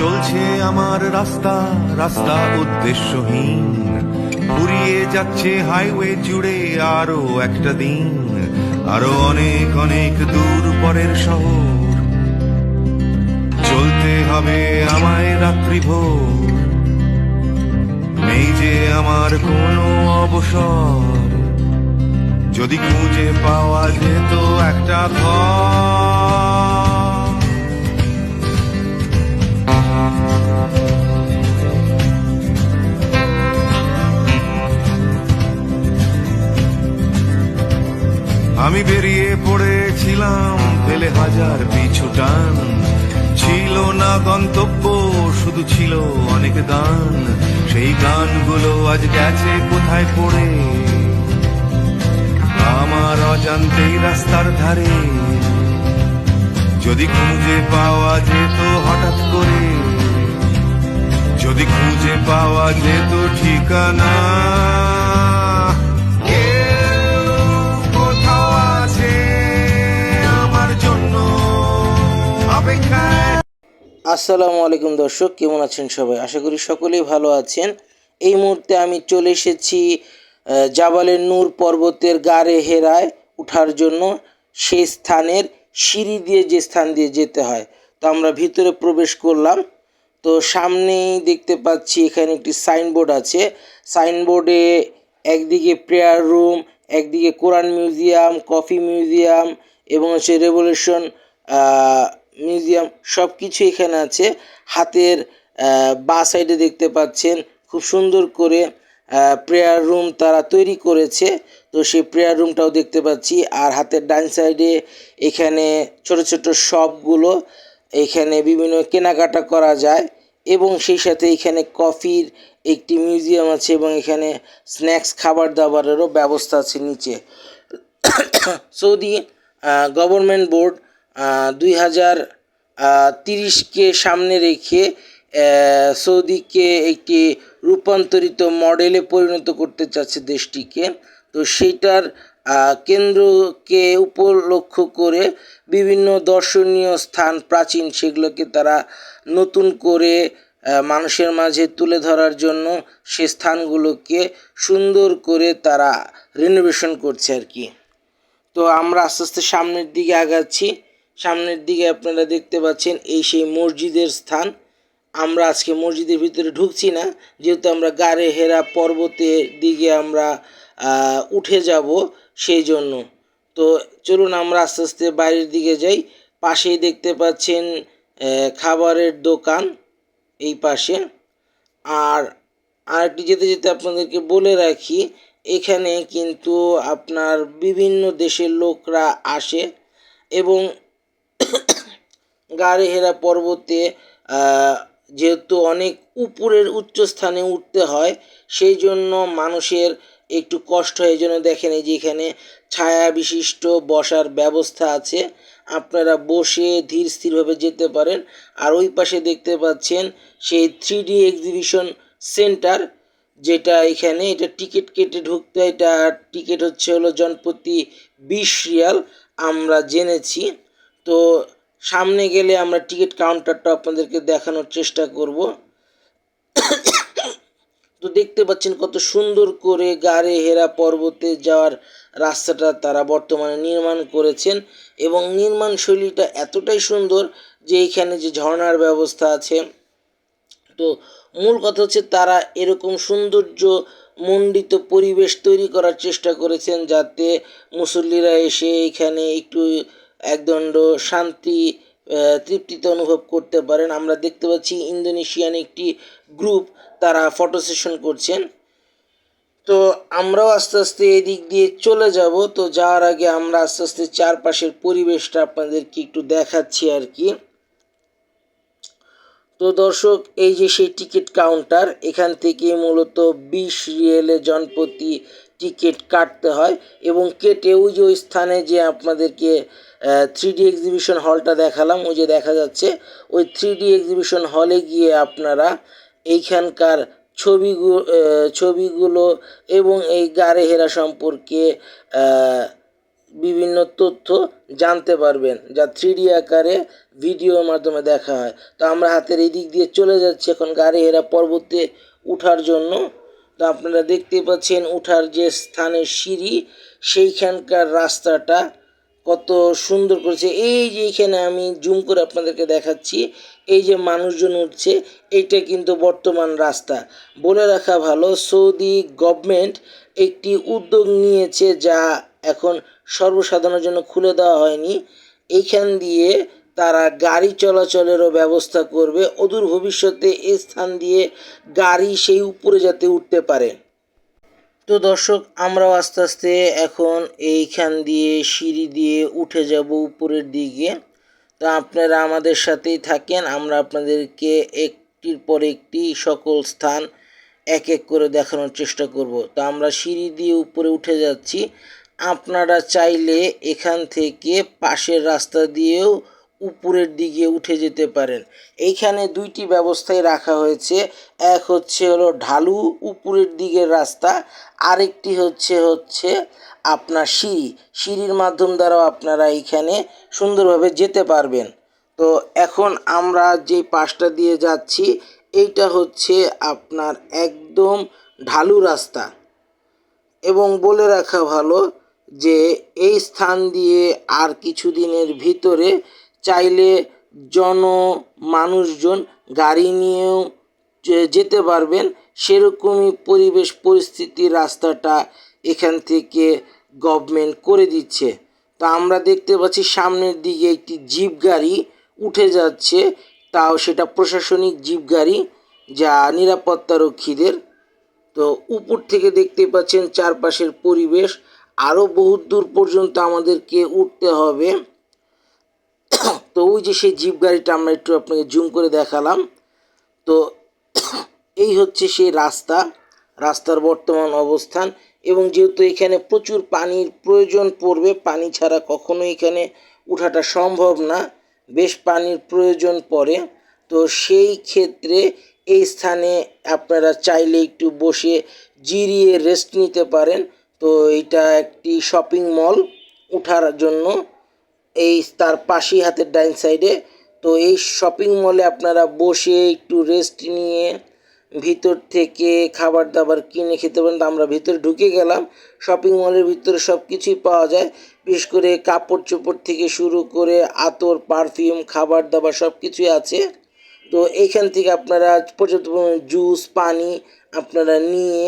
চলছে আমার রাস্তা রাস্তা উদ্দেশ্যহীন, ফুরিয়ে যাচ্ছে হাইওয়ে জুড়ে আরো একটা দিন, আরো অনেক অনেক দূর পরের শহর। চলতে হবে আমায় রাত্রি ভোর, নেই যে আমার কোনো অবসর। যদি খুঁজে পাওয়া যেত একটা ঘর। আমি বেরিয়ে পড়েছিলাম ফেলে হাজার পিছু টান, ছিল না গন্তব্য শুধু ছিল অনেক গান। সেই গানগুলো আজ গেছে কোথায় পড়ে আমার অজান্তেই রাস্তার ধারে। যদি খুঁজে পাওয়া যেত হঠাৎ করে, যদি খুঁজে পাওয়া যেত ঠিকানা, আসসালামু আলাইকুম দর্শক, কেমন আছেন সবাই? আশা করি সকলেই ভালো আছেন। এই মুহূর্তে আমি চলে এসেছি জাবালে নূর পর্বতের গাড়ে হেরায় ওঠার জন্য। সেই স্থানের সিঁড়ি দিয়ে যে স্থান দিয়ে যেতে হয়, তো আমরা ভিতরে প্রবেশ করলাম। তো সামনেই দেখতে পাচ্ছি এখানে একটি সাইনবোর্ড আছে। সাইনবোর্ডে একদিকে প্রেয়ার রুম, একদিকে কোরআন মিউজিয়াম, কফি মিউজিয়াম এবং হচ্ছে রেভলিউশন মিউজিয়াম, সব কিছু এখানে আছে। হাতের বাঁ সাইডে দেখতে পাচ্ছেন খুব সুন্দর করে প্রেয়ার রুম তারা তৈরি করেছে, তো সেই প্রেয়ার রুমটাও দেখতে পাচ্ছি। আর হাতের ডান সাইডে এখানে ছোট ছোট শপগুলো, এখানে বিভিন্ন কেনাকাটা করা যায় এবং সেই সাথে এখানে কফির একটি মিউজিয়াম আছে এবং এখানে স্ন্যাক্স খাবার দাবারেরও ব্যবস্থা আছে নিচে। সৌদি গভর্নমেন্ট বোর্ড 2030কে সামনে রেখে সৌদিকে একটি রূপান্তরিত মডেলে পরিণত করতে চাচ্ছে দেশটিকে। তো সেইটার কেন্দ্রকে উপলক্ষ করে বিভিন্ন দর্শনীয় স্থান প্রাচীন সেগুলোকে তারা নতুন করে মানুষের মাঝে তুলে ধরার জন্য সে স্থানগুলোকে সুন্দর করে তারা রিনোভেশন করছে আর কি। তো আমরা আস্তে আস্তে সামনের দিকে আগাচ্ছি। সামনের দিকে আপনারা দেখতে পাচ্ছেন এই সেই মসজিদের স্থান। আমরা আজকে মসজিদের ভিতরে ঢুকছি না, যেহেতু আমরা গাড়ে হেরা পর্বতের দিকে আমরা উঠে যাব সেই জন্য। তো চলুন আমরা আস্তে আস্তে বাইরের দিকে যাই। পাশেই দেখতে পাচ্ছেন খাবারের দোকান এই পাশে। আর আরেকটি যেতে যেতে আপনাদেরকে বলে রাখি, এখানে কিন্তু আপনার বিভিন্ন দেশের লোকরা আসে এবং গাড়ে হেরা পর্বতে যেহেতু অনেক উপরের উচ্চস্থানে উঠতে হয়, সেই জন্য মানুষের একটু কষ্ট হয়। এই জন্য দেখেন এই যে এখানে ছায়া বিশিষ্ট বসার ব্যবস্থা আছে, আপনারা বসে ধীর স্থিরভাবে যেতে পারেন। আর ওই পাশে দেখতে পাচ্ছেন সেই 3D এক্সিবিশন সেন্টার, যেটা এখানে এটা টিকিট কেটে ঢুকতে হয়। এটা টিকিট হলো জনপ্রতি 20 রিয়াল আমরা জেনেছি। তো সামনে গেলে আমরা টিকিট কাউন্টারটা আপনাদেরকে দেখানোর চেষ্টা করব। তো দেখতে পাচ্ছেন কত সুন্দর করে গাড়ে হেরা পর্বতে যাওয়ার রাস্তাটা তারা বর্তমানে নির্মাণ করেছেন এবং নির্মাণ শৈলীটা এতটাই সুন্দর যে এখানে যে ঝর্ণার ব্যবস্থা আছে। তো মূল কথা হচ্ছে তারা এরকম সৌন্দর্য মণ্ডিত পরিবেশ তৈরি করার চেষ্টা করেছেন যাতে মুসল্লিরা এসে এখানে একটু একদণ্ড শান্তি তৃপ্তিতে অনুভব করতে পারেন। আমরা দেখতে পাচ্ছি ইন্দোনেশিয়ান একটি গ্রুপ তারা ফটো সেশন করছেন। তো আমরাও আস্তে আস্তে এদিক দিয়ে চলে যাব। তো যাওয়ার আগে আমরা আস্তে আস্তে চারপাশের পরিবেশটা আপনাদেরকে একটু দেখাচ্ছি আর কি। তো দর্শক, এই যে সেই টিকিট কাউন্টার, এখান থেকে মূলত 20 রিয়েলে জনপ্রতি টিকিট কাটতে হয় এবং কেটে ওই যে ওই স্থানে যে আপনাদেরকে 3D এক্সিবিশন হলটা দেখালাম, ওই যে দেখা যাচ্ছে ওই 3D এক্সিবিশন হলে গিয়ে আপনারা এইখানকার ছবিগুলো এবং এই গাড়ে হেরা সম্পর্কে বিভিন্ন তথ্য জানতে পারবেন, যা 3D আকারে ভিডিওর মাধ্যমে দেখা হয়। তো আমরা হাতের এই দিক দিয়ে চলে যাচ্ছি এখন গাড়িহেরা পর্বতে উঠার জন্য। তো আপনারা দেখতেই পাচ্ছেন উঠার যে স্থানের সিঁড়ি, সেইখানকার রাস্তাটা কত সুন্দর করেছে। এই যে এখানে আমি জুম করে আপনাদেরকে দেখাচ্ছি, এই যে মানুষজন উঠছে, এইটা কিন্তু বর্তমান রাস্তা। বলে রাখা ভালো, সৌদি গভর্নমেন্ট একটি উদ্যোগ নিয়েছে যা এখন সর্বসাধারণের জন্য খুলে দেওয়া হয়নি। এইখান দিয়ে তারা গাড়ি চলাচলেরও ব্যবস্থা করবে। অদূর ভবিষ্যতে এই স্থান দিয়ে গাড়ি সেই উপরে যাতে উঠতে পারে। তো দর্শক, আমরাও আস্তে আস্তে এখন এইখান দিয়ে সিঁড়ি দিয়ে উঠে যাব উপরের দিকে। তো আপনারা আমাদের সাথেই থাকেন, আমরা আপনাদেরকে একটির পর একটি সকল স্থান এক এক করে দেখানোর চেষ্টা করব। তো আমরা সিঁড়ি দিয়ে উপরে উঠে যাচ্ছি। আপনারা চাইলে এখান থেকে পাশের রাস্তা দিয়েও উপরের দিকে উঠে যেতে পারেন। এইখানে দুইটি ব্যবস্থাই রাখা হয়েছে। এক হলো ঢালু উপরের দিকের রাস্তা, আরেকটি হচ্ছে আপনার সিঁড়ির মাধ্যম দ্বারাও আপনারা এইখানে সুন্দরভাবে যেতে পারবেন। তো এখন আমরা যে পাশটা দিয়ে যাচ্ছি, এইটা হচ্ছে আপনার একদম ঢালু রাস্তা। এবং বলে রাখা ভালো যে এই স্থান দিয়ে আর কিছুদিনের ভিতরে চাইলে মানুষজন গাড়ি নিয়েও যেতে পারবেন। সেরকমই পরিবেশ পরিস্থিতি রাস্তাটা এখান থেকে গভর্নমেন্ট করে দিচ্ছে। তো আমরা দেখতে পাচ্ছি সামনের দিকে একটি জিপ গাড়ি উঠে যাচ্ছে, তাও সেটা প্রশাসনিক জিপ গাড়ি, যা নিরাপত্তারক্ষীদের। তো উপর থেকে দেখতে পাচ্ছেন চারপাশের পরিবেশ। আরও বহুত দূর পর্যন্ত আমাদেরকে উঠতে হবে। তো ওই যে সেই জিপ গাড়িটা আমরা একটু আপনাকে জুম করে দেখালাম। তো এই হচ্ছে সেই রাস্তার বর্তমান অবস্থান। এবং যেহেতু এখানে প্রচুর পানির প্রয়োজন পড়বে, পানি ছাড়া কখনো এখানে ওঠাটা সম্ভব না, বেশ পানির প্রয়োজন পড়ে। তো সেই ক্ষেত্রে এই স্থানে আপনারা চাইলে একটু বসে জিরিয়ে রেস্ট নিতে পারেন। তো এটা একটি শপিং মল ওঠার জন্য, এই তার পাশেই হাতের ডাইন সাইডে। তো এই শপিং মলে আপনারা বসে একটু রেস্ট নিয়ে ভিতর থেকে খাবার দাবার কিনে খেতে পারেন। তো আমরা ভিতরে ঢুকে গেলাম। শপিং মলের ভিতরে সব কিছুই পাওয়া যায়, বিশেষ করে কাপড় চোপড় থেকে শুরু করে আতর, পারফিউম, খাবার দাবার সব কিছুই আছে। তো এইখান থেকে আপনারা পর্যাপ্ত পরিমাণে জুস, পানি আপনারা নিয়ে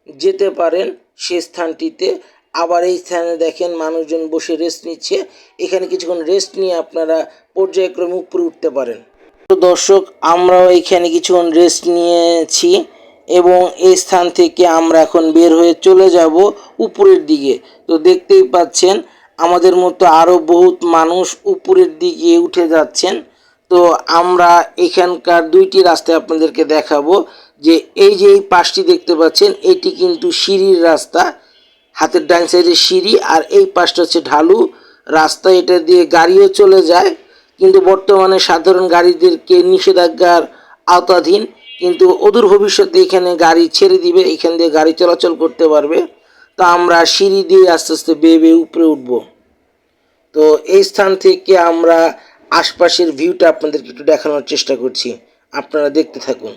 যেতে পারেন সে স্থানটিতে। আবার এই স্থানে দেখেন মানুষজন বসে রেস্ট নিচ্ছে। এখানে কিছুক্ষণ রেস্ট নিয়ে আপনারা পর্যায়ক্রমে উপরে উঠতে পারেন। তো দর্শক, আমরাও এখানে কিছুক্ষণ রেস্ট নিয়েছি এবং এই স্থান থেকে আমরা এখন বের হয়ে চলে যাব উপরের দিকে। তো দেখতেই পাচ্ছেন আমাদের মতো আরও বহুত মানুষ উপরের দিকে উঠে যাচ্ছেন। তো আমরা এখানকার দুইটি রাস্তায় আপনাদেরকে দেখাবো। যে এই পাশটি দেখতে পাচ্ছেন, এটি কিন্তু সিঁড়ির রাস্তা, হাতের ডান সাইডে সিঁড়ি, আর এই পাশটা হচ্ছে ঢালু রাস্তা। এটা দিয়ে গাড়িও চলে যায়, কিন্তু বর্তমানে সাধারণ গাড়িদেরকে নিষেধাজ্ঞার আওতাধীন। কিন্তু অদূর ভবিষ্যতে এখানে গাড়ি ছেড়ে দিবে, এখান দিয়ে গাড়ি চলাচল করতে পারবে। তো আমরা সিঁড়ি দিয়ে আস্তে আস্তে বেয়ে বেয়ে উপরে উঠব। তো এই স্থান থেকে আমরা আশপাশের ভিউটা আপনাদেরকে একটু দেখানোর চেষ্টা করছি, আপনারা দেখতে থাকুন।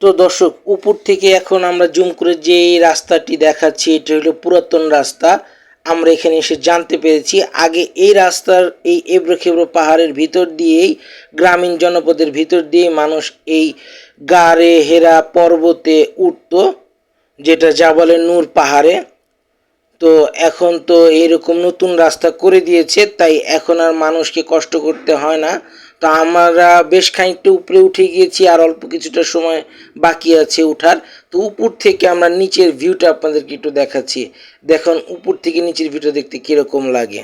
তো দর্শক, উপর থেকে এখন আমরা জুম করে যে এই রাস্তাটি দেখাচ্ছি, এটা হলো পুরাতন রাস্তা। আমরা এখানে এসে জানতে পেরেছি আগে এই রাস্তার এই এবড়ো-খেবড়ো পাহাড়ের ভিতর দিয়েই, গ্রামীণ জনপদের ভিতর দিয়ে মানুষ এই গাড়ে হেরা পর্বতে উঠতো, যেটা জাবালে নূর পাহাড়ে। তো এখন তো এরকম নতুন রাস্তা করে দিয়েছে, তাই এখন আর মানুষকে কষ্ট করতে হয় না। তো আমরা বেশ খানিকটা উপরে উঠে গিয়েছি, আর অল্প কিছুটা সময় বাকি আছে উঠার। তো উপর থেকে আমরা নিচের ভিউটা আপনাদেরকে একটু দেখাচ্ছি। দেখুন উপর থেকে নিচের ভিউটা দেখতে কিরকম লাগে।